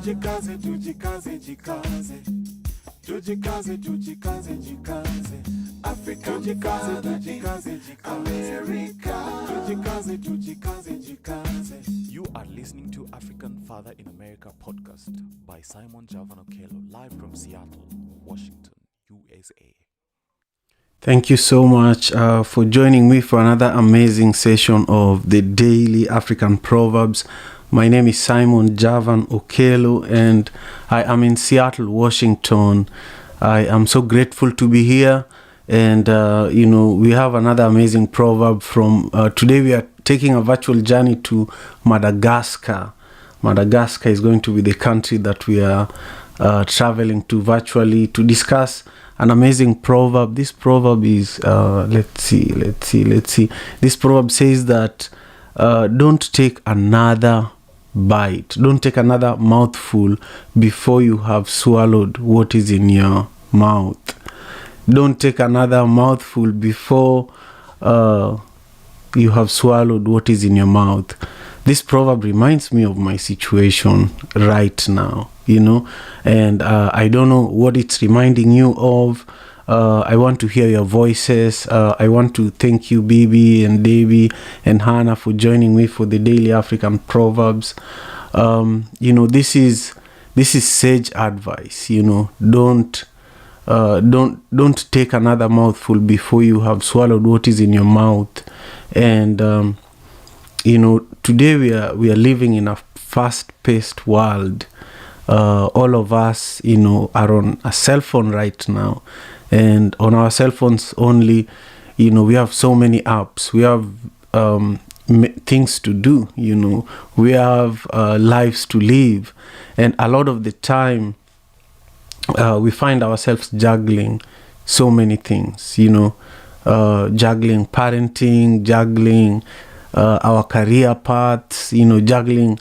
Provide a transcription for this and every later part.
Tujikaze, tujikaze, jikaze. Tujikaze, tujikaze, jikaze. Africa, tujikaze, tujikaze, jikaze. America, tujikaze, tujikaze, jikaze. You are listening to African Father in America podcast by Simon Javan Okelo, live from Seattle, Washington, USA. Thank you so much for joining me for another amazing session of the Daily African Proverbs. My name is Simon Javan Okelo and I am in Seattle, Washington. I am so grateful to be here. And, we have another amazing proverb from today. We are taking a virtual journey to Madagascar. Madagascar is going to be the country that we are traveling to virtually to discuss an amazing proverb. This proverb is, let's see. This proverb says that don't take another bite. Don't take another mouthful before you have swallowed what is in your mouth. Don't take another mouthful before you have swallowed what is in your mouth. This proverb reminds me of my situation right now, and I don't know what it's reminding you of. I want to hear your voices. I want to thank you, Bibi and Debbie and Hannah, for joining me for the Daily African Proverbs. This is sage advice. Don't take another mouthful before you have swallowed what is in your mouth. And today we are living in a fast-paced world. All of us, are on a cell phone right now. And on our cell phones only, we have so many apps. We have things to do, We have lives to live. And a lot of the time, we find ourselves juggling so many things, juggling parenting, juggling our career paths, juggling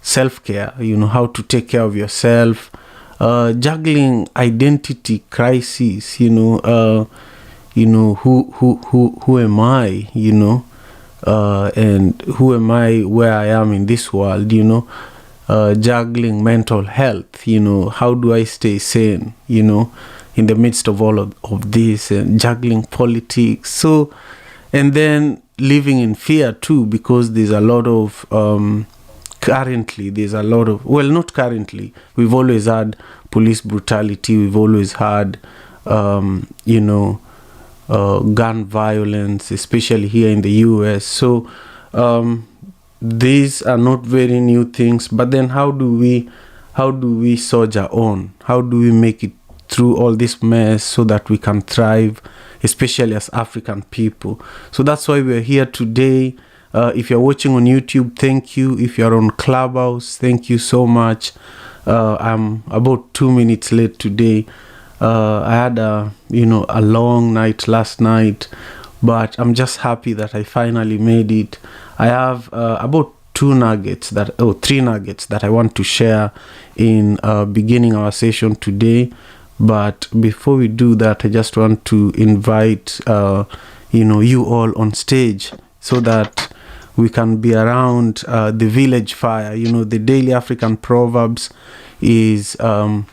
self-care, how to take care of yourself, juggling identity crises, who am I, and who am I where I am in this world, juggling mental health, how do I stay sane, in the midst of all of this, and juggling politics. So, and then living in fear too, because there's a lot of, not currently, we've always had police brutality, we've always had, gun violence, especially here in the US. So, these are not very new things, but then how do we soldier on? How do we make it through all this mess so that we can thrive, especially as African people? So that's why we're here today. If you're watching on YouTube, thank you. If you're on Clubhouse, thank you so much. I'm about 2 minutes late today. I had a long night last night, but I'm just happy that I finally made it. I have about 3 nuggets that I want to share in beginning our session today. But before we do that, I just want to invite you all on stage so that we can be around the village fire. The Daily African Proverbs is a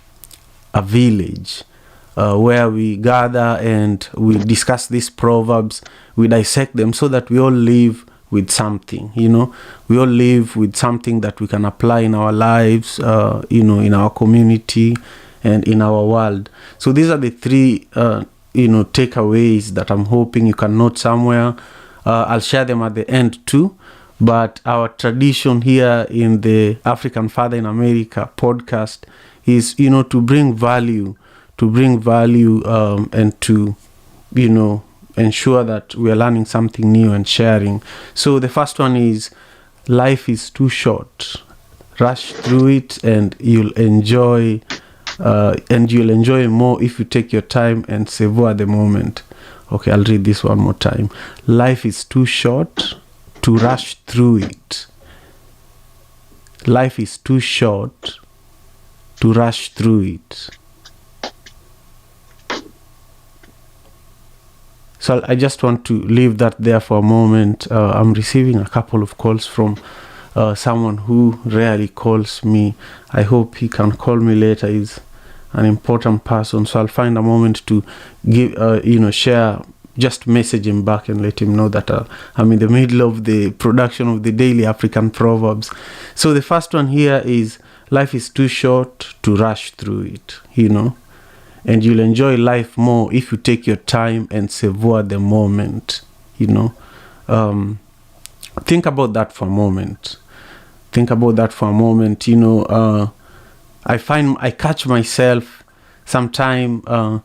village where we gather and we discuss these proverbs, we dissect them so that we all live with something, we all live with something that we can apply in our lives, in our community and in our world. So these are the 3, takeaways that I'm hoping you can note somewhere. I'll share them at the end too. But our tradition here in the African Father in America podcast is, to bring value, and to, ensure that we are learning something new and sharing. So the first one is, life is too short. Rush through it and you'll enjoy more if you take your time and savor the moment. Okay, I'll read this one more time. Life is too short to rush through it. Life is too short to rush through it. So I just want to leave that there for a moment. I'm receiving a couple of calls from someone who rarely calls me. I hope he can call me later. He's an important person, so I'll find a moment to give, share, just message him back and let him know that I'm in the middle of the production of the Daily African Proverbs. So the first one here is, life is too short to rush through it, and you'll enjoy life more if you take your time and savor the moment, Think about that for a moment. I catch myself sometime, I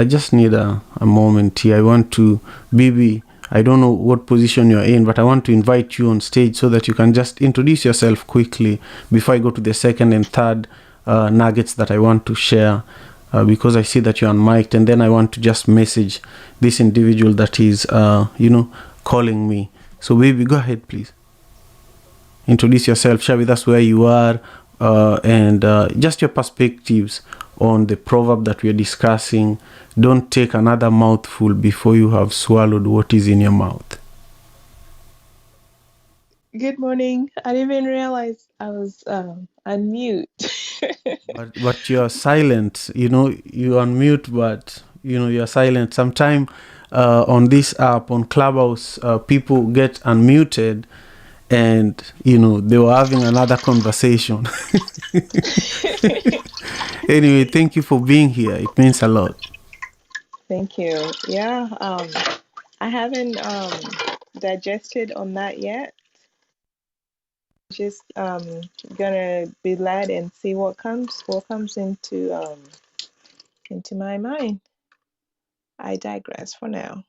just need a moment here. I want to, Bibi, I don't know what position you're in, but I want to invite you on stage so that you can just introduce yourself quickly before I go to the second and third nuggets that I want to share, because I see that you're unmiked, and then I want to just message this individual that is, calling me. So Bibi, go ahead, please. Introduce yourself, share with us where you are, and just your perspectives on the proverb that we are discussing. Don't take another mouthful before you have swallowed what is in your mouth. Good morning. I didn't even realize I was on mute. but you're silent. You unmute, but you're silent. Sometime on this app, on Clubhouse, people get unmuted, and they were having another conversation. Anyway, thank you for being here. It means a lot. Thank you. Yeah, I haven't digested on that yet. Just gonna be led and see what comes into my mind. I digress for now.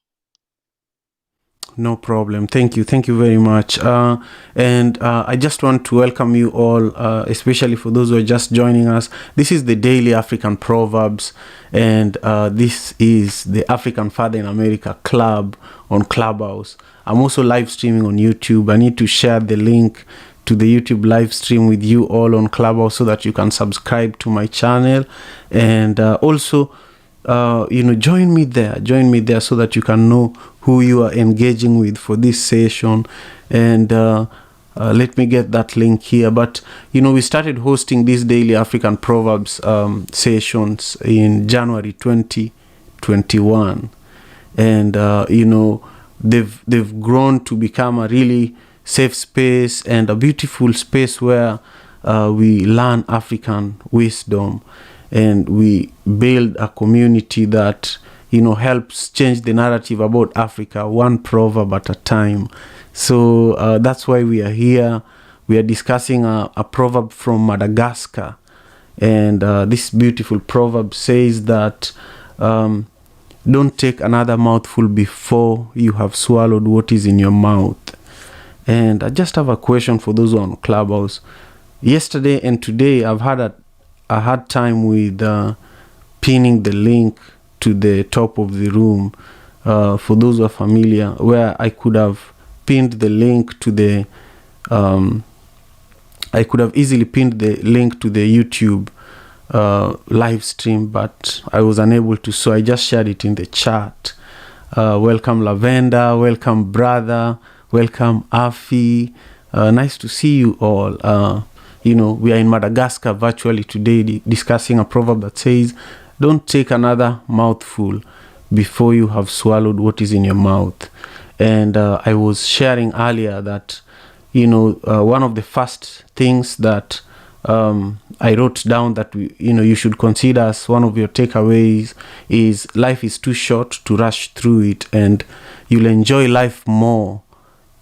No problem. Thank you very much. And I just want to welcome you all, especially for those who are just joining us. This is the Daily African Proverbs, and this is the African Father in America Club on Clubhouse. I'm also live streaming on YouTube. I need to share the link to the YouTube live stream with you all on Clubhouse so that you can subscribe to my channel, and also join me there so that you can know who you are engaging with for this session. And let me get that link here. But we started hosting these Daily African Proverbs sessions in January 2021, and they've grown to become a really safe space and a beautiful space where we learn African wisdom, and we build a community that helps change the narrative about Africa, one proverb at a time. So that's why we are here. We are discussing a proverb from Madagascar, and this beautiful proverb says that don't take another mouthful before you have swallowed what is in your mouth. And I just have a question for those who are on Clubhouse. Yesterday and today, I've had a hard time with pinning the link to the top of the room. For those who are familiar, where I could have pinned the link to the, I could have easily pinned the link to the YouTube live stream, but I was unable to, so I just shared it in the chat. Welcome Lavender, welcome brother, welcome Afi. Nice to see you all. We are in Madagascar virtually today discussing a proverb that says, don't take another mouthful before you have swallowed what is in your mouth. And I was sharing earlier that, one of the first things that I wrote down that you should consider as one of your takeaways is, life is too short to rush through it, and you'll enjoy life more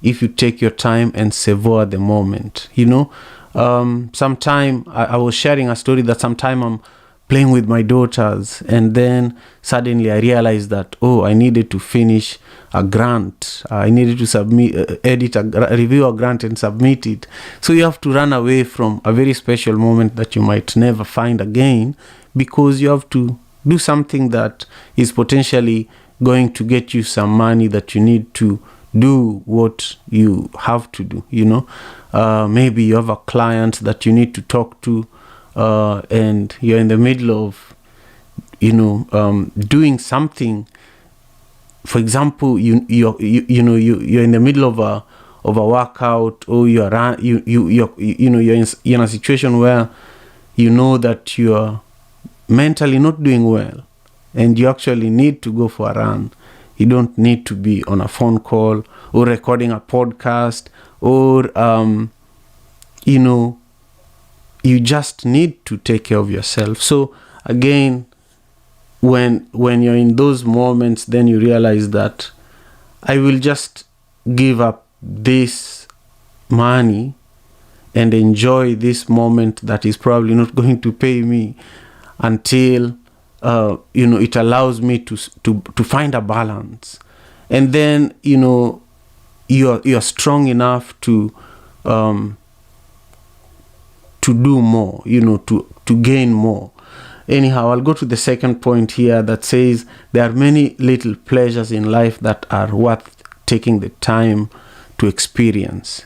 if you take your time and savor the moment. Sometime I was sharing a story that sometime I'm playing with my daughters, and then suddenly I realized that, I needed to finish a grant. I needed to review a grant and submit it. So you have to run away from a very special moment that you might never find again, because you have to do something that is potentially going to get you some money that you need to do what you have to do. Maybe you have a client that you need to talk to, and you're in the middle of doing something. For example, you're in the middle of of a workout, or you're in a situation where you know that you're mentally not doing well and you actually need to go for a run. You don't need to be on a phone call or recording a podcast, or you just need to take care of yourself. So again, when you're in those moments, then you realize that I will just give up this money and enjoy this moment that is probably not going to pay me until it allows me to find a balance. And then you're strong enough to do more, to gain more. Anyhow, I'll go to the second point here that says there are many little pleasures in life that are worth taking the time to experience.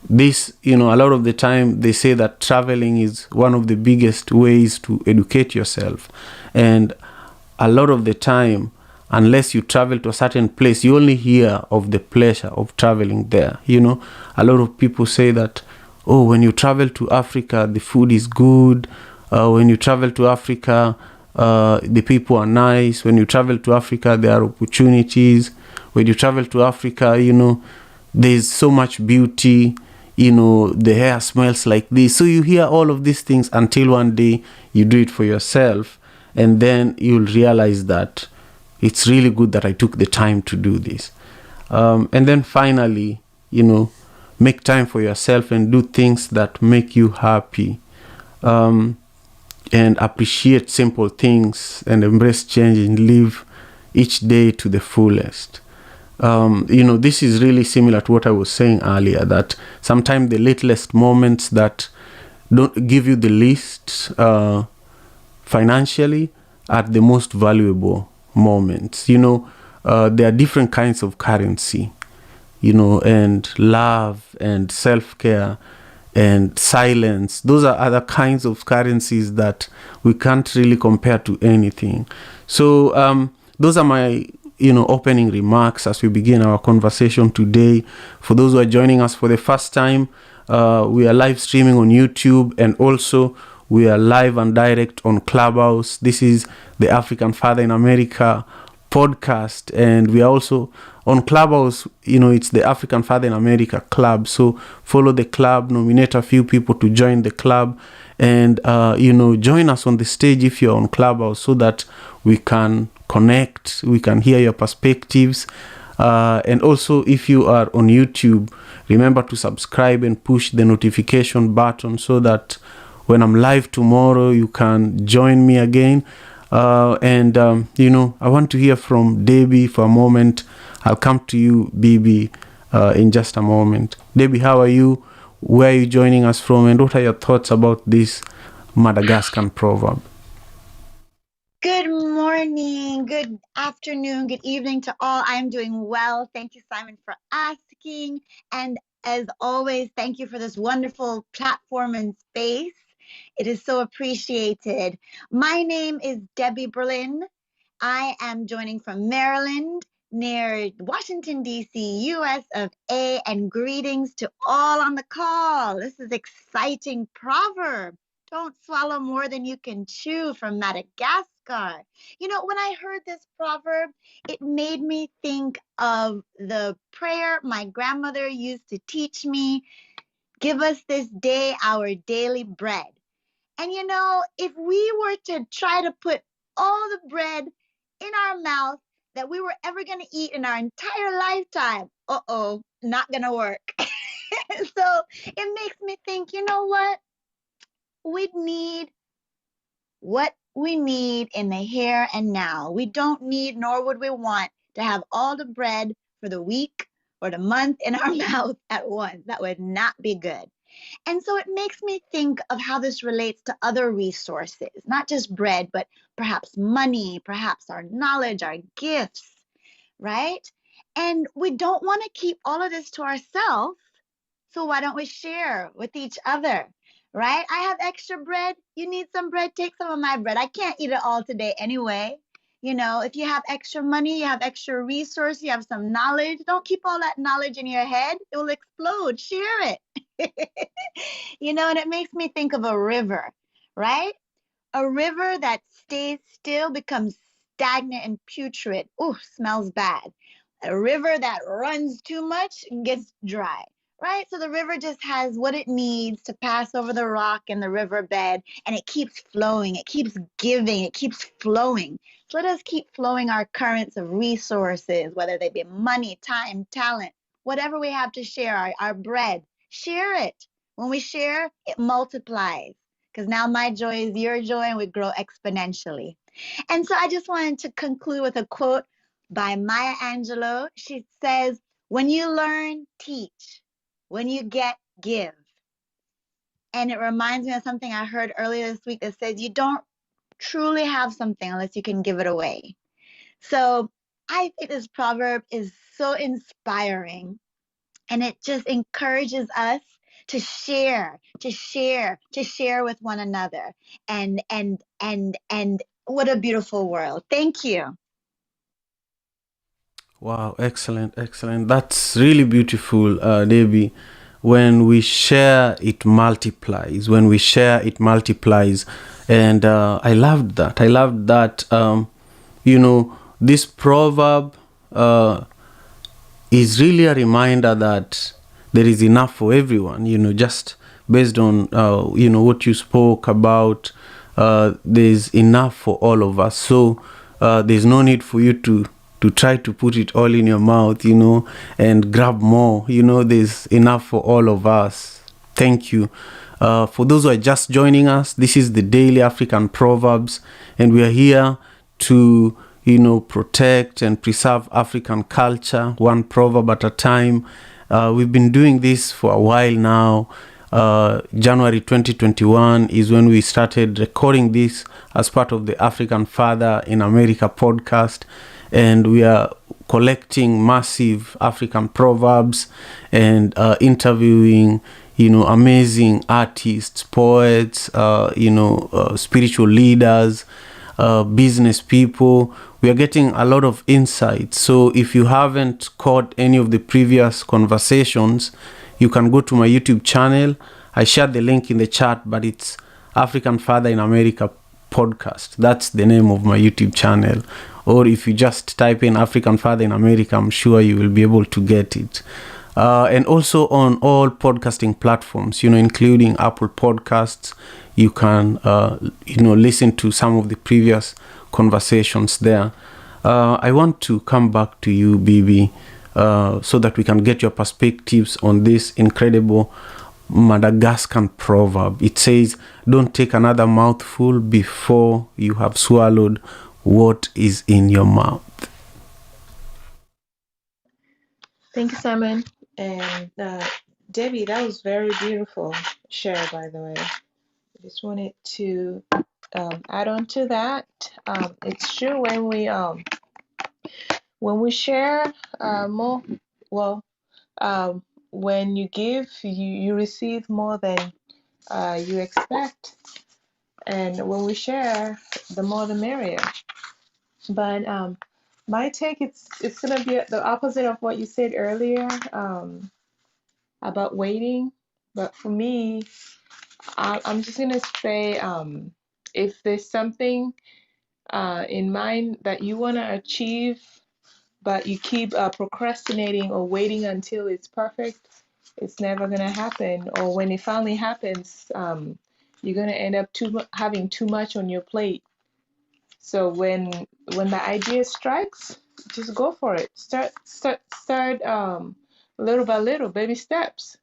This, a lot of the time they say that traveling is one of the biggest ways to educate yourself. And a lot of the time, unless you travel to a certain place, you only hear of the pleasure of traveling there. A lot of people say that, oh, when you travel to Africa, the food is good. When you travel to Africa, the people are nice. When you travel to Africa, there are opportunities. When you travel to Africa, there's so much beauty. The hair smells like this. So you hear all of these things until one day you do it for yourself. And then you'll realize that it's really good that I took the time to do this. And then finally, make time for yourself and do things that make you happy. And appreciate simple things and embrace change and live each day to the fullest. This is really similar to what I was saying earlier, that sometimes the littlest moments that don't give you the least financially are the most valuable moments. There are different kinds of currency, and love and self-care and silence. Those are other kinds of currencies that we can't really compare to anything. So those are my opening remarks as we begin our conversation today. For those who are joining us for the first time, we are live streaming on YouTube, and also we are live and direct on Clubhouse. This is the African Father in America podcast, and we are also on Clubhouse. It's the African Father in America Club. So follow the club, nominate a few people to join the club, and join us on the stage if you're on Clubhouse, so that we can connect, we can hear your perspectives. And also, if you are on YouTube, remember to subscribe and push the notification button so that when I'm live tomorrow, you can join me again. And I want to hear from Debbie for a moment. I'll come to you, Bibi, in just a moment. Debbie, how are you? Where are you joining us from? And what are your thoughts about this Madagascar proverb? Good morning, good afternoon, good evening to all. I'm doing well. Thank you, Simon, for asking. And as always, thank you for this wonderful platform and space. It is so appreciated. My name is Debbie Berlin. I am joining from Maryland, near Washington, D.C., U.S. of A, and greetings to all on the call. This is exciting proverb. Don't swallow more than you can chew, from Madagascar. When I heard this proverb, it made me think of the prayer my grandmother used to teach me. Give us this day our daily bread. And if we were to try to put all the bread in our mouth that we were ever going to eat in our entire lifetime, not going to work. So it makes me think, what we need in the here and now. We don't need, nor would we want, to have all the bread for the week or the month in our mouth at once. That would not be good. And so it makes me think of how this relates to other resources, not just bread, but perhaps money, perhaps our knowledge, our gifts, right? And we don't want to keep all of this to ourselves. So why don't we share with each other, right? I have extra bread. You need some bread? Take some of my bread. I can't eat it all today anyway. If you have extra money, you have extra resource, you have some knowledge, don't keep all that knowledge in your head. It will explode. Share it. And it makes me think of a river, right? A river that stays still becomes stagnant and putrid. Ooh, smells bad. A river that runs too much gets dry, right? So the river just has what it needs to pass over the rock in the riverbed, and it keeps flowing, it keeps giving, it keeps flowing. So let us keep flowing our currents of resources, whether they be money, time, talent, whatever we have to share, our bread. Share it. When we share, it multiplies. Because now my joy is your joy, and we grow exponentially. And so I just wanted to conclude with a quote by Maya Angelou. She says, when you learn, teach. When you get, give. And it reminds me of something I heard earlier this week that says you don't truly have something unless you can give it away. So I think this proverb is so inspiring, and it just encourages us to share with one another. And what a beautiful world. Thank you. Wow, excellent, excellent. That's really beautiful, Debbie. When we share, it multiplies. When we share, it multiplies. And I loved that. I loved that. This proverb is really a reminder that there is enough for everyone, just based on, what you spoke about. There's enough for all of us. So there's no need for you to try to put it all in your mouth, and grab more. There's enough for all of us. Thank you. For those who are just joining us, this is the Daily African Proverbs, and we are here to, protect and preserve African culture, one proverb at a time. We've been doing this for a while now. January 2021 is when we started recording this as part of the African Father in America podcast, and we are collecting massive African proverbs and interviewing amazing artists, poets, spiritual leaders, business people. We are getting a lot of insights. So if you haven't caught any of the previous conversations, you can go to my YouTube channel. I shared the link in the chat, but it's African Father in America podcast. That's the name of my YouTube channel. Or if you just type in African Father in America, I'm sure you will be able to get it. And also on all podcasting platforms, including Apple Podcasts, you can, listen to some of the previous conversations there. I want to come back to you, Bibi, so that we can get your perspectives on this incredible Madagascar proverb. It says, don't take another mouthful before you have swallowed what is in your mouth. Thank you, Simon. And Debbie, that was very beautiful share, by the way. I just wanted to add on to that. It's true when we share more. Well, when you give, you receive more than you expect, and when we share, the more the merrier. But my take, it's gonna be the opposite of what you said earlier about waiting. But for me, I'm just gonna say, if there's something in mind that you wanna achieve, but you keep procrastinating or waiting until it's perfect, it's never gonna happen. Or when it finally happens, you're gonna end up having too much on your plate. So when the idea strikes, just go for it. Start little by little, baby steps.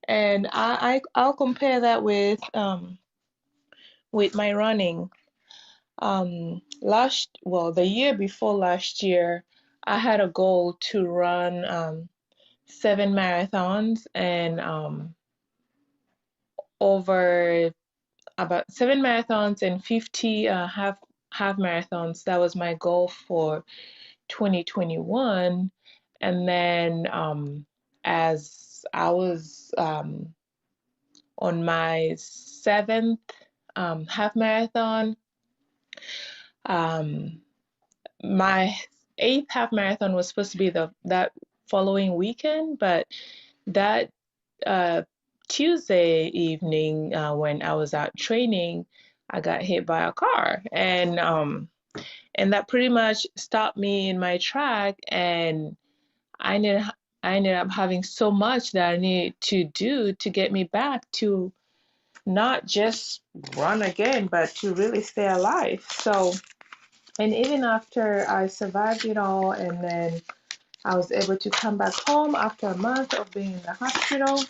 And I'll compare that with my running. The year before last year, I had a goal to run 7 marathons and over about 7 marathons and 50 half marathons. That was my goal for 2021. And then as I was on my 7th half marathon, my eighth half marathon was supposed to be that following weekend, but that uh, Tuesday evening when I was out training, I got hit by a car, and that pretty much stopped me in my track, and I ended I ended up having so much that I needed to do to get me back to not just run again, but to really stay alive. So, and even after I survived it all, and then I was able to come back home after a month of being in the hospital.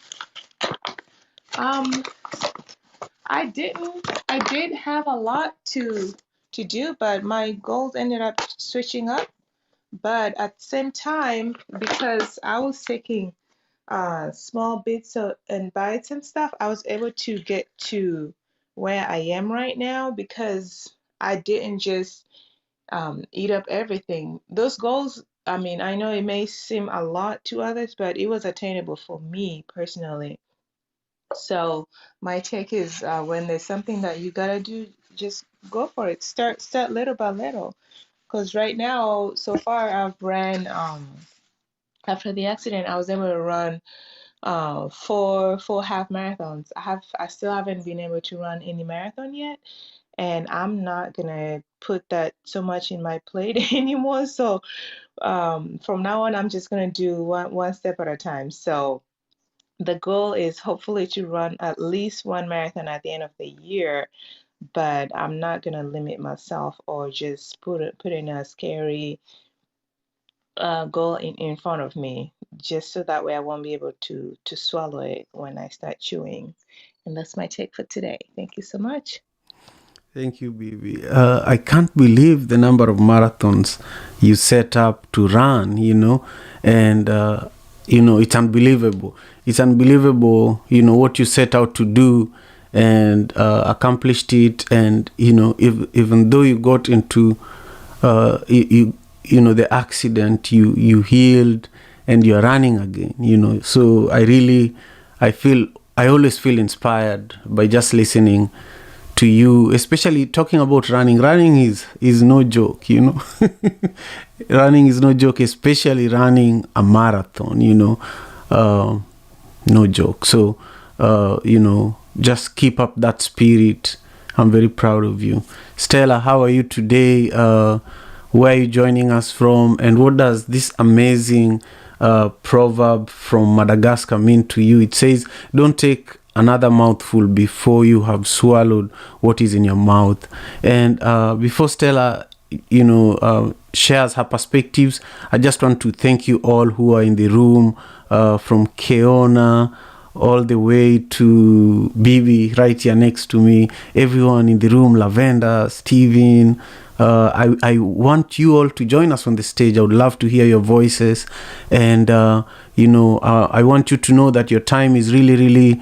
Um, I did have a lot to do, but my goals ended up switching up. But at the same time, because I was taking small bits and bites and stuff, I was able to get to where I am right now because I didn't just eat up everything. Those goals, I mean, I know it may seem a lot to others, but it was attainable for me personally. So my take is when there's something that you gotta do, just go for it. Start little by little. Because right now, so far, I've ran after the accident, I was able to run four half marathons. I still haven't been able to run any marathon yet, and I'm not gonna put that so much in my plate anymore. So from now on, I'm just gonna do one step at a time. So the goal is hopefully to run at least one marathon at the end of the year, but I'm not gonna limit myself or just put in a scary goal in front of me, just so that way I won't be able to swallow it when I start chewing. And that's my take for today. Thank you so much. Thank you, Bibi. I can't believe the number of marathons you set up to run, and, it's unbelievable. It's unbelievable, what you set out to do and accomplished it. And, even though you got into, the accident, you healed and you're running again. So I always feel inspired by just listening to you, especially talking about running. Running is no joke. Running is no joke, especially running a marathon. No joke. So just keep up that spirit. I'm very proud of you. Stella, how are you today? Where are you joining us from, and what does this amazing proverb from Madagascar mean to you? It says, don't take another mouthful before you have swallowed what is in your mouth. And before Stella shares her perspectives, I just want to thank you all who are in the room, from Keona all the way to Bibi right here next to me, everyone in the room, Lavender, Steven. I want you all to join us on the stage. I would love to hear your voices. And, I want you to know that your time is really, really,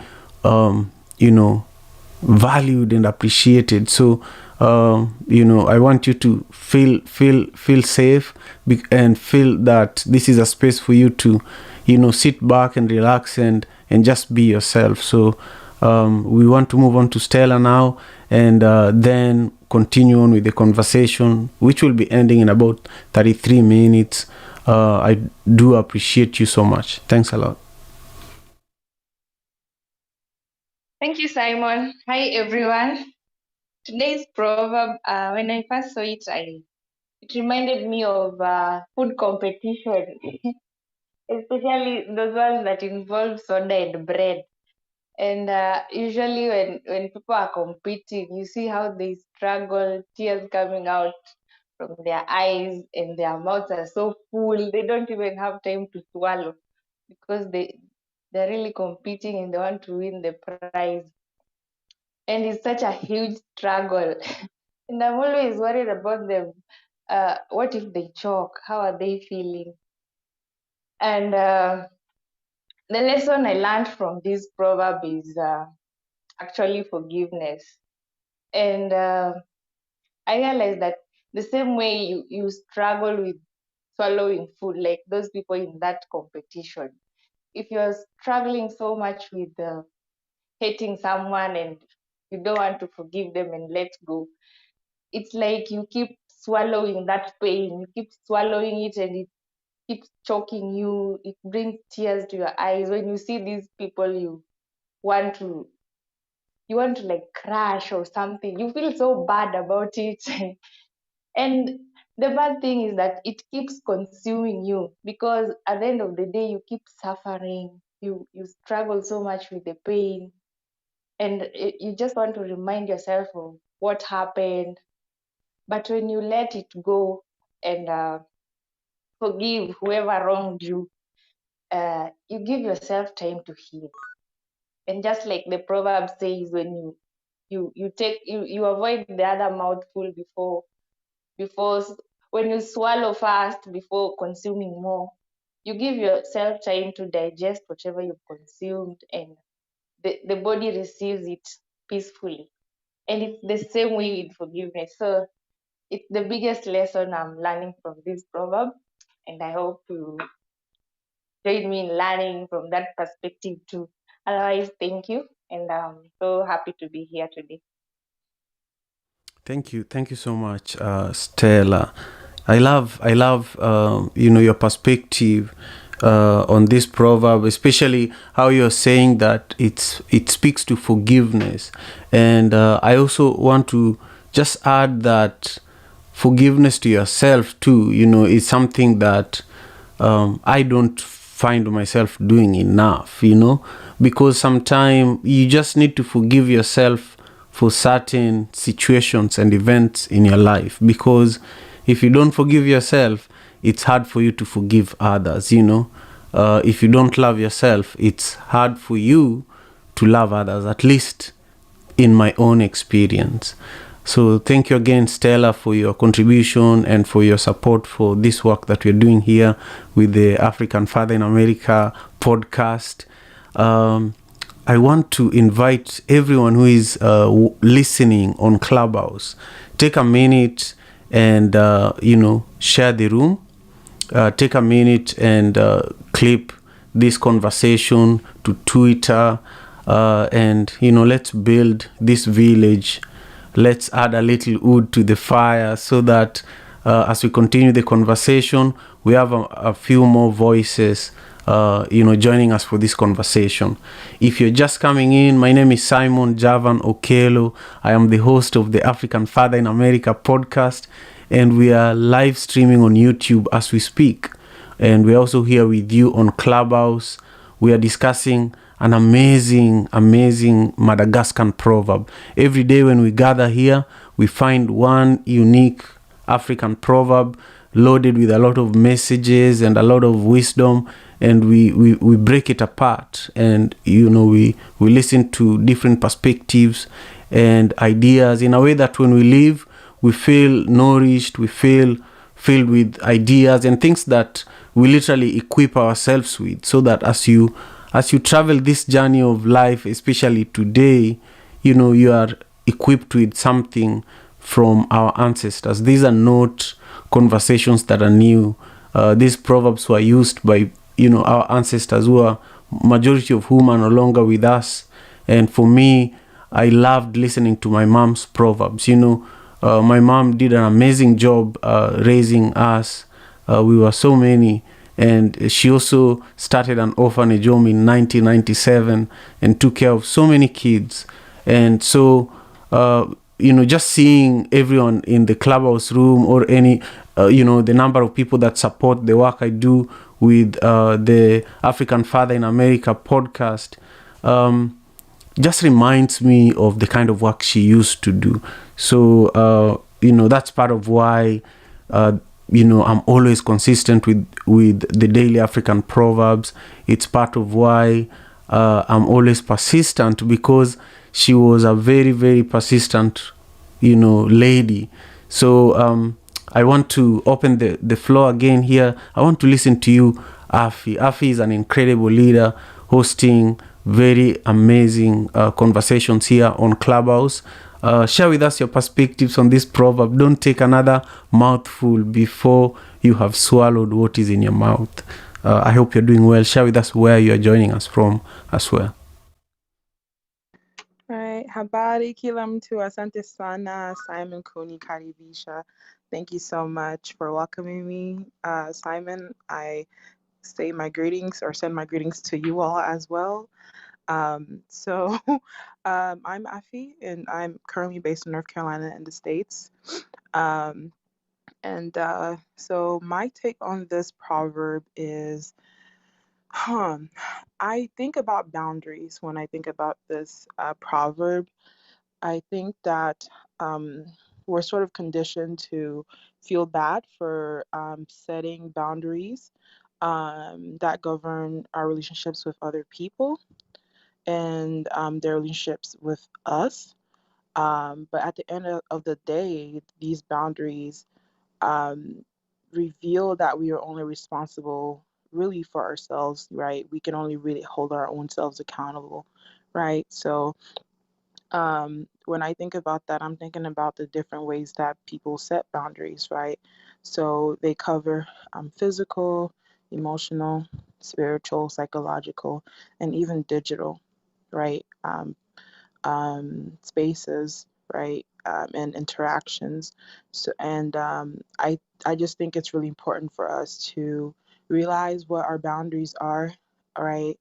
valued and appreciated. So, I want you to feel safe and feel that this is a space for you to, sit back and relax and just be yourself. So we want to move on to Stella now, and then continue on with the conversation, which will be ending in about 33 minutes. I do appreciate you so much. Thanks a lot. Thank you, Simon. Hi, everyone. Today's proverb, when I first saw it, it reminded me of food competition, especially those ones that involve soda and bread. And usually, when people are competing, you see how they struggle, tears coming out from their eyes, and their mouths are so full, they don't even have time to swallow because they're really competing and they want to win the prize. And it's such a huge struggle. And I'm always worried about them. What if they choke? How are they feeling? And the lesson I learned from this proverb is actually forgiveness. And I realized that the same way you struggle with swallowing food, like those people in that competition, if you're struggling so much with hating someone and you don't want to forgive them and let go, it's like you keep swallowing that pain. You keep swallowing it, and it keeps choking you. It brings tears to your eyes when you see these people. You want to like crash or something. You feel so bad about it. And the bad thing is that it keeps consuming you, because at the end of the day you keep suffering. You struggle so much with the pain, and you just want to remind yourself of what happened. But when you let it go and forgive whoever wronged you, you give yourself time to heal. And just like the proverb says, when you avoid the other mouthful before when you swallow fast before consuming more, you give yourself time to digest whatever you've consumed, and the body receives it peacefully. And it's the same way with forgiveness. So it's the biggest lesson I'm learning from this proverb, and I hope you join me in learning from that perspective too. Otherwise, thank you, and I'm so happy to be here today. Thank you so much, Stella. I love your perspective on this proverb, especially how you're saying that it speaks to forgiveness. And I also want to just add that forgiveness to yourself too, is something that I don't find myself doing enough, because sometimes you just need to forgive yourself for certain situations and events in your life, because if you don't forgive yourself, it's hard for you to forgive others. If you don't love yourself, it's hard for you to love others, at least in my own experience. So thank you again, Stella, for your contribution and for your support for this work that we're doing here with the African Father in America podcast. I want to invite everyone who is listening on Clubhouse, take a minute and, share the room. Take a minute and clip this conversation to Twitter, and, let's build this village. Let's add a little wood to the fire so that as we continue the conversation, we have a few more voices joining us for this conversation. If you're just coming in, my name is Simon Javan Okelo. I am the host of the African Father in America podcast, and we are live streaming on YouTube as we speak. And we're also here with you on Clubhouse. We are discussing an amazing Madagascar proverb. Every day when we gather here, we find one unique African proverb loaded with a lot of messages and a lot of wisdom, and we break it apart, and we listen to different perspectives and ideas in a way that when we leave, we feel nourished, we feel filled with ideas and things that we literally equip ourselves with, so that as you travel this journey of life, especially today, you are equipped with something from our ancestors. These are not conversations that are new. These proverbs were used by our ancestors, who are majority of whom are no longer with us. And for me, I loved listening to my mom's proverbs. My mom did an amazing job raising us. We were so many. And she also started an orphanage home in 1997 and took care of so many kids. And so, just seeing everyone in the Clubhouse room, or any, the number of people that support the work I do with the African Father in America podcast, just reminds me of the kind of work she used to do. So, that's part of why, I'm always consistent with the daily African proverbs. It's part of why I'm always persistent, because she was a very, very persistent, lady. So I want to open the floor again here. I want to listen to you, Afi. Afi is an incredible leader, hosting very amazing conversations here on Clubhouse. Share with us your perspectives on this proverb. Don't take another mouthful before you have swallowed what is in your mouth. I hope you're doing well. Share with us where you are joining us from as well. Right. Hi, habari kila mtu, asante sana, Simon Kuni Karibisha. Thank you so much for welcoming me, Simon. I say my greetings or send my greetings to you all as well. So I'm Afi, and I'm currently based in North Carolina in the States. Um, so my take on this proverb is, I think about boundaries when I think about this proverb. I think that um, we're sort of conditioned to feel bad for setting boundaries that govern our relationships with other people and their relationships with us. But at the end of the day, these boundaries um, reveal that we are only responsible really for ourselves, right? We can only really hold our own selves accountable, right? So when I think about that, I'm thinking about the different ways that people set boundaries, right? So they cover physical, emotional, spiritual, psychological, and even digital, right? Spaces, right? And interactions. So, and I just think it's really important for us to realize what our boundaries are, right?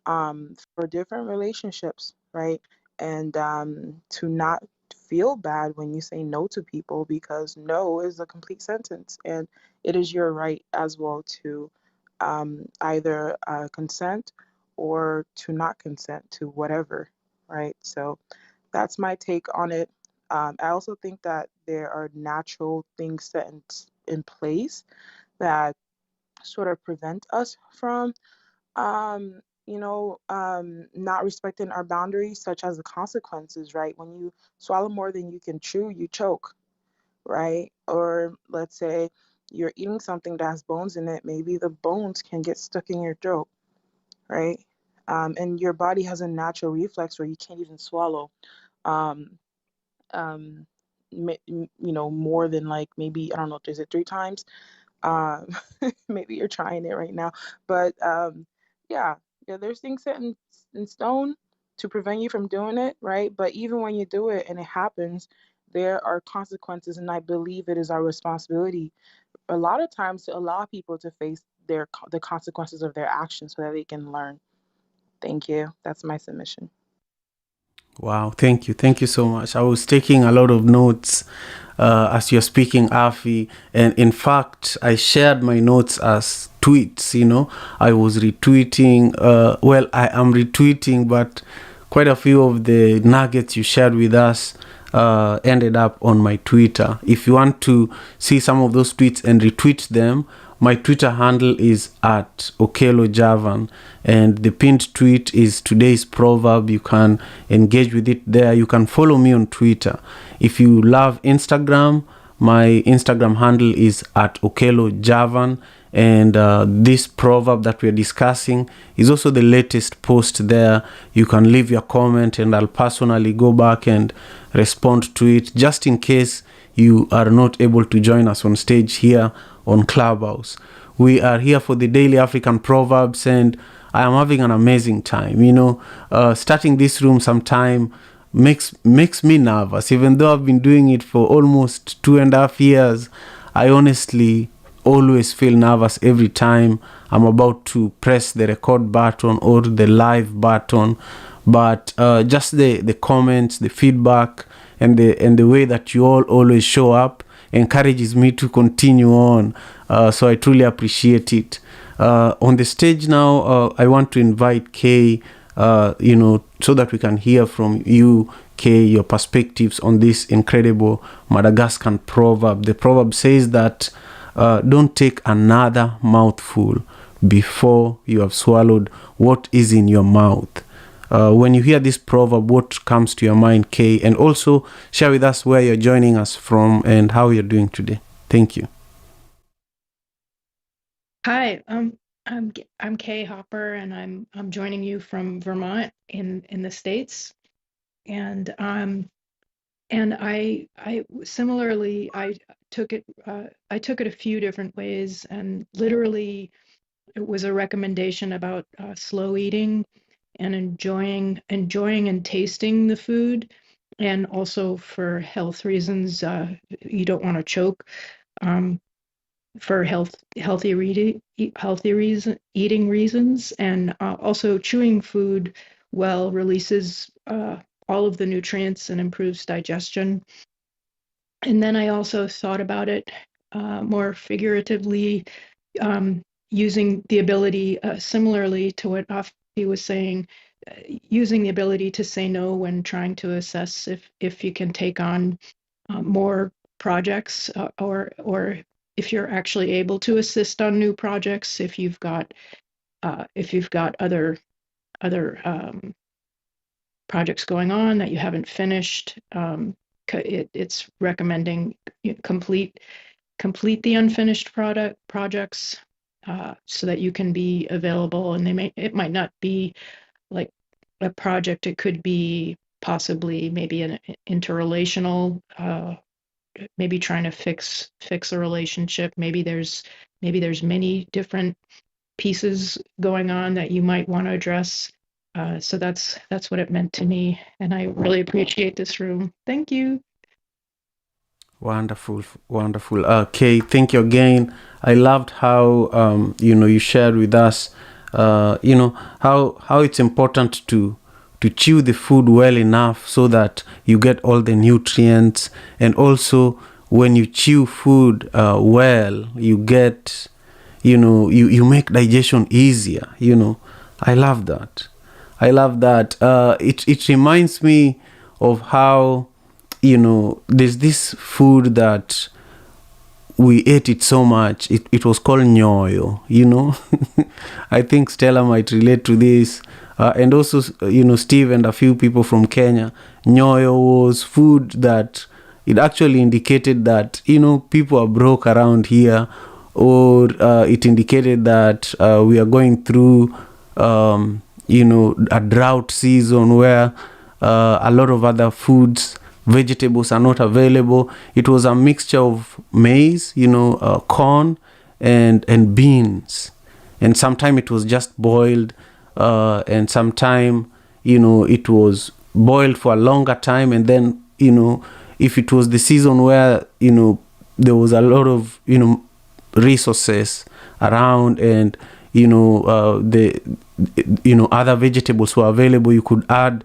For different relationships, right? And to not feel bad when you say no to people because no is a complete sentence, and it is your right as well to either consent or to not consent to whatever, right? So that's my take on it. I also think that there are natural things set in place that sort of prevent us from, not respecting our boundaries, such as the consequences, right? When you swallow more than you can chew, you choke, right? Or let's say you're eating something that has bones in it, maybe the bones can get stuck in your throat, right? And your body has a natural reflex where you can't even swallow. Um, um, more than like maybe I don't know, is it 3 times? Um, maybe you're trying it right now, but yeah, yeah, there's things set in stone to prevent you from doing it, right? But even when you do it and it happens, there are consequences, and I believe it is our responsibility a lot of times to allow people to face the consequences of their actions so that they can learn. Thank you. That's my submission. Wow, thank you. Thank you so much. I was taking a lot of notes as you're speaking, Afi. And in fact, I shared my notes as tweets, I was retweeting. I am retweeting, but quite a few of the nuggets you shared with us ended up on my Twitter. If you want to see some of those tweets and retweet them, my Twitter handle is at Okelo Javan, and the pinned tweet is today's proverb. You can engage with it there. You can follow me on Twitter. If you love Instagram, my Instagram handle is at Okelo Javan, and this proverb that we're discussing is also the latest post there. You can leave your comment, and I'll personally go back and respond to it, just in case you are not able to join us on stage here on Clubhouse. We are here for the Daily African Proverbs, and I am having an amazing time. Starting this room sometime makes me nervous, even though I've been doing it for almost 2.5 years. I honestly always feel nervous every time I'm about to press the record button or the live button. But just the comments, the feedback, and the way that you all always show up encourages me to continue on. So I truly appreciate it. On the stage now, I want to invite Kay, so that we can hear from you, Kay, your perspectives on this incredible Madagascar proverb. The proverb says that don't take another mouthful before you have swallowed what is in your mouth. When you hear this proverb, what comes to your mind, Kay? And also share with us where you're joining us from and how you're doing today. Thank you. Hi, I'm Kay Hopper, and I'm joining you from Vermont in the States. And I similarly I took it a few different ways, and literally it was a recommendation about slow eating, and enjoying and tasting the food, and also for health reasons, you don't want to choke. For eating reasons, and also chewing food well releases all of the nutrients and improves digestion. And then I also thought about it more figuratively, using the ability, similarly to what Afi was saying, using the ability to say no when trying to assess if you can take on more projects, or if you're actually able to assist on new projects, if you've got other projects going on that you haven't finished. It's recommending complete the unfinished projects, so that you can be available. And it might not be like a project. It could be possibly maybe an interrelational, maybe trying to fix a relationship. Maybe there's many different pieces going on that you might want to address. So that's what it meant to me, and I really appreciate this room. Thank you. Wonderful, wonderful. Kay, thank you again. I loved how you shared with us, how it's important to chew the food well enough so that you get all the nutrients, and also when you chew food well, you get, you make digestion easier. I love that. It reminds me of how, there's this food that we ate it so much. It was called nyoyo, I think Stella might relate to this. And also, Steve and a few people from Kenya. Nyoyo was food that it actually indicated that, people are broke around here, or it indicated that we are going through, a drought season where a lot of other foods, vegetables are not available. It was a mixture of maize, corn and beans. And sometimes it was just boiled, and sometimes, it was boiled for a longer time. And then, if it was the season where, there was a lot of, resources around, and, other vegetables were available, you could add,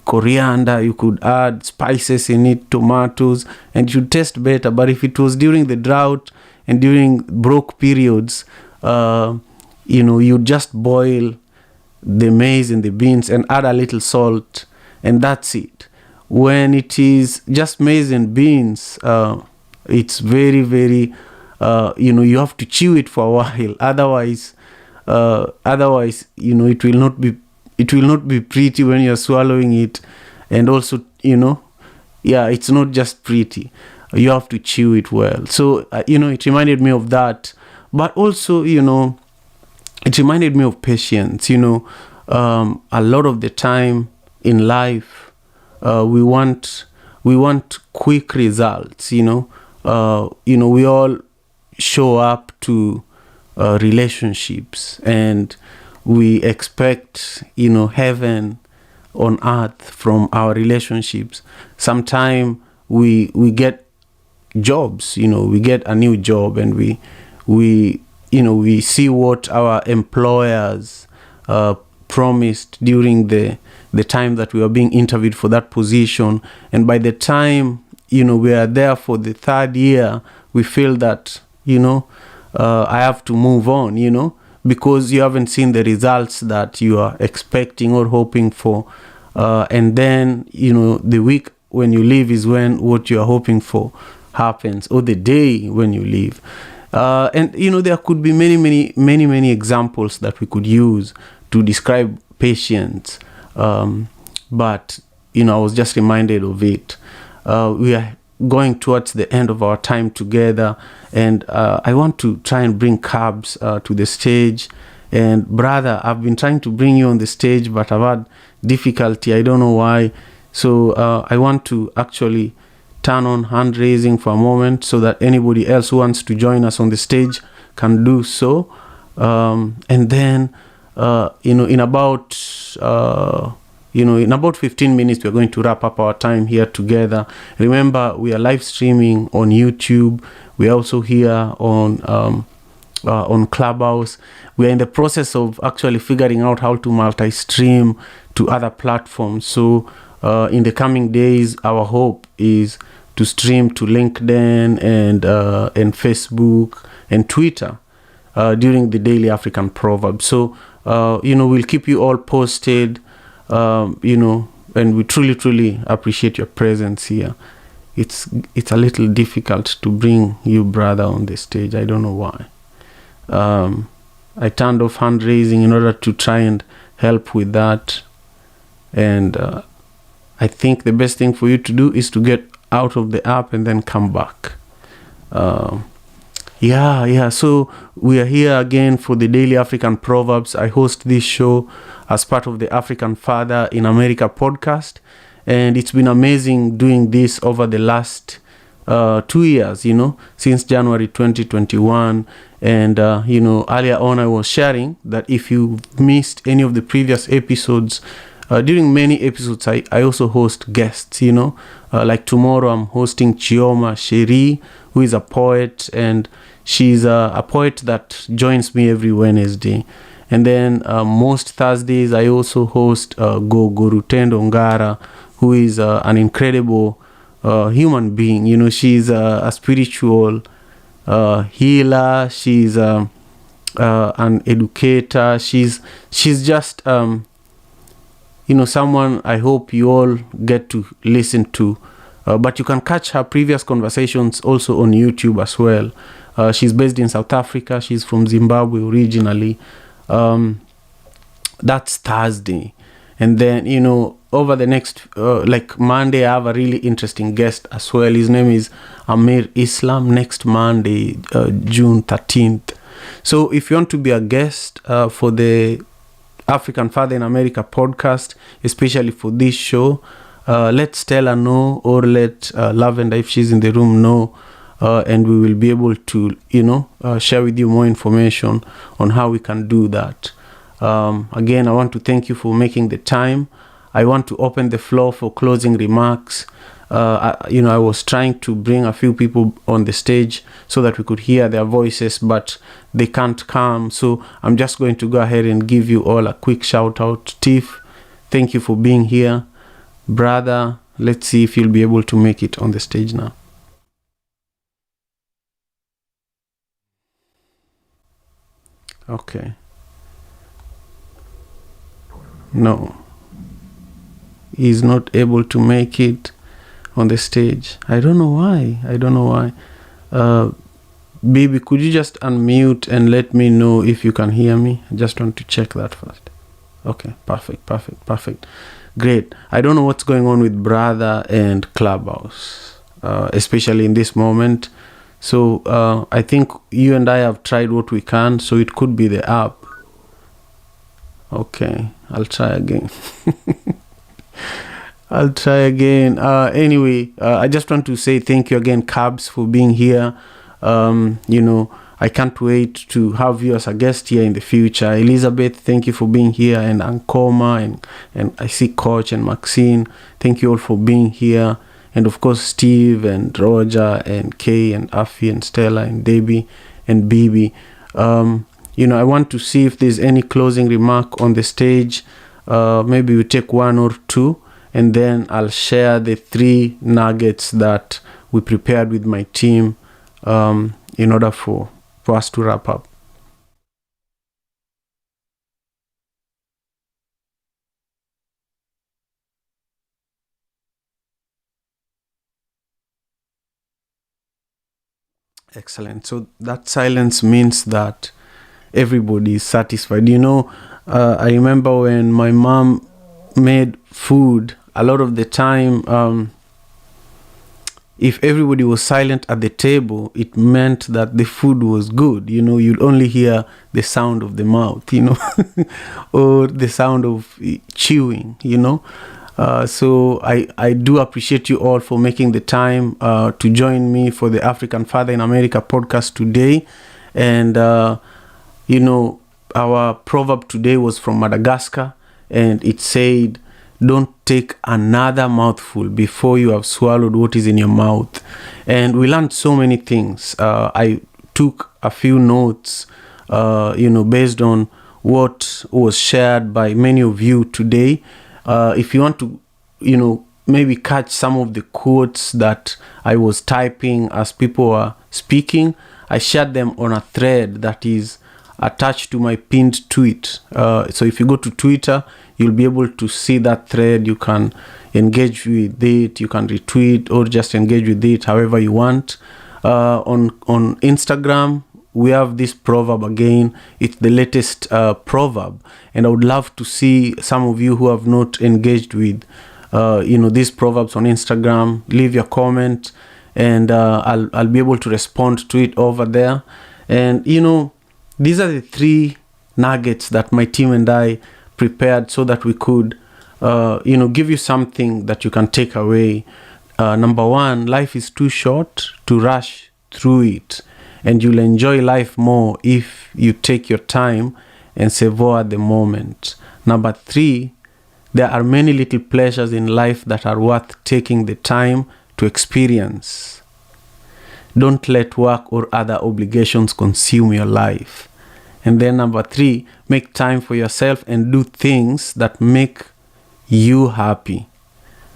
coriander, you could add spices in it, tomatoes, and it would taste better. But if it was during the drought and during broke periods, you just boil the maize and the beans and add a little salt, and that's it. When it is just maize and beans, it's very, very, you have to chew it for a while. Otherwise, it will not be pretty when you're swallowing it. And also, it's not just pretty. You have to chew it well. So, it reminded me of that. But also, it reminded me of patience. A lot of the time in life, we want quick results. We all show up to relationships, and we expect, heaven on earth from our relationships. Sometimes we get jobs, we get a new job, and we see what our employers promised during the time that we were being interviewed for that position. And by the time, we are there for the third year, we feel that, I have to move on, because you haven't seen the results that you are expecting or hoping for. And then, the week when you leave is when what you are hoping for happens, or the day when you leave. And, there could be many examples that we could use to describe patience. But, I was just reminded of it. We are going towards the end of our time together, and I want to try and bring Cabs to the stage. And brother, I've been trying to bring you on the stage, but I've had difficulty. I don't know why. So I want to actually turn on hand raising for a moment so that anybody else who wants to join us on the stage can do so. And then in about in about 15 minutes, we're going to wrap up our time here together. Remember, we are live streaming on YouTube. We're also here on Clubhouse. We are in the process of actually figuring out how to multi-stream to other platforms. So in the coming days, our hope is to stream to LinkedIn and Facebook and Twitter during the Daily African Proverb. So we'll keep you all posted. And we truly appreciate your presence here. It's a little difficult to bring you, brother, on the stage. I don't know why. I turned off hand raising in order to try and help with that. And I think the best thing for you to do is to get out of the app and then come back. So we are here again for the Daily African Proverbs. I host this show as part of the African Father in America podcast, and it's been amazing doing this over the last 2 years, since January 2021. And earlier on I was sharing that if you missed any of the previous episodes, during many episodes I also host guests, like tomorrow I'm hosting Chioma Sheri, who is a poet, and she's a poet that joins me every Wednesday. And then most Thursdays I also host Gorutendo Ngara, who is an incredible human being. She's a spiritual healer. She's an educator. She's just someone I hope you all get to listen to. But you can catch her previous conversations also on YouTube as well. She's based in South Africa. She's from Zimbabwe originally. That's Thursday. And then, over the next, like Monday, I have a really interesting guest as well. His name is Amir Islam, next Monday, June 13th. So if you want to be a guest for the African Father in America podcast, especially for this show, let Stella know, or let Lavender, if she's in the room, know. And we will be able to, share with you more information on how we can do that. Again, I want to thank you for making the time. I want to open the floor for closing remarks. I was trying to bring a few people on the stage so that we could hear their voices, but they can't come. So I'm just going to go ahead and give you all a quick shout out. Tiff, thank you for being here. Brother, let's see if you'll be able to make it on the stage now. Okay. No. He's not able to make it on the stage. I don't know why. Baby, could you just unmute and let me know if you can hear me? I just want to check that first. Okay, perfect. Great. I don't know what's going on with Brother and Clubhouse, especially in this moment. So I think you and I have tried what we can, so it could be the app. Okay, I'll try again. Anyway, I just want to say thank you again, Cabs, for being here. I can't wait to have you as a guest here in the future. Elizabeth, thank you for being here, and Ankoma, and I see Coach and Maxine. Thank you all for being here. And of course, Steve and Roger and Kay and Afi and Stella and Debbie and Bibi. I want to see if there's any closing remark on the stage. Maybe we take one or two, and then I'll share the 3 nuggets that we prepared with my team in order for us to wrap up. Excellent. So that silence means that everybody is satisfied. I remember when my mom made food, a lot of the time, if everybody was silent at the table, it meant that the food was good. You'd only hear the sound of the mouth, or the sound of chewing, So I do appreciate you all for making the time to join me for the African Father in America podcast today. And, our proverb today was from Madagascar, and it said, "Don't take another mouthful before you have swallowed what is in your mouth." And we learned so many things. I took a few notes, based on what was shared by many of you today. If you want to, maybe catch some of the quotes that I was typing as people were speaking, I shared them on a thread that is attached to my pinned tweet. So if you go to Twitter, you'll be able to see that thread. You can engage with it, you can retweet, or just engage with it however you want. On Instagram, we have this proverb again. It's the latest proverb, and I would love to see some of you who have not engaged with these proverbs on Instagram. Leave your comment, and I'll be able to respond to it over there. And these are the 3 nuggets that my team and I prepared so that we could give you something that you can take away. Number 1, life is too short to rush through it, and you'll enjoy life more if you take your time and savor the moment. Number 3, there are many little pleasures in life that are worth taking the time to experience. Don't let work or other obligations consume your life. And then number 3, make time for yourself and do things that make you happy.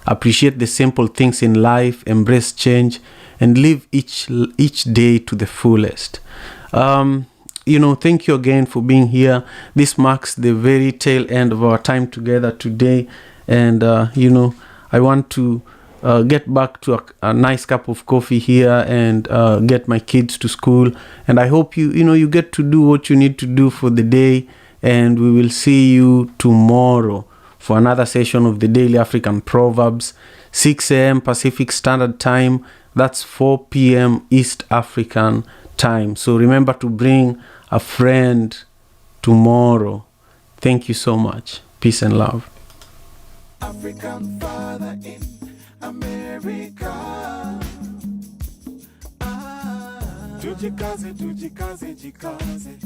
Appreciate the simple things in life, embrace change, and live each day to the fullest. Thank you again for being here. This marks the very tail end of our time together today. And, I want to get back to a nice cup of coffee here and get my kids to school. And I hope you get to do what you need to do for the day. And we will see you tomorrow for another session of the Daily African Proverbs, 6 a.m. Pacific Standard Time. That's 4 p.m. East African Time. So remember to bring a friend tomorrow. Thank you so much. Peace and love. African father in America. Tujikaze, tujikaze, jikaze.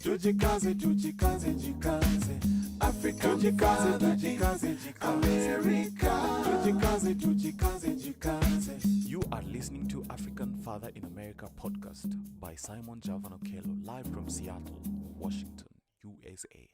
Tujikaze, tujikaze, jikaze. African father in America. Tujikaze, tujikaze, jikaze. You are listening to African Father in America podcast by Simon Javan Okelo, live from Seattle, Washington, USA.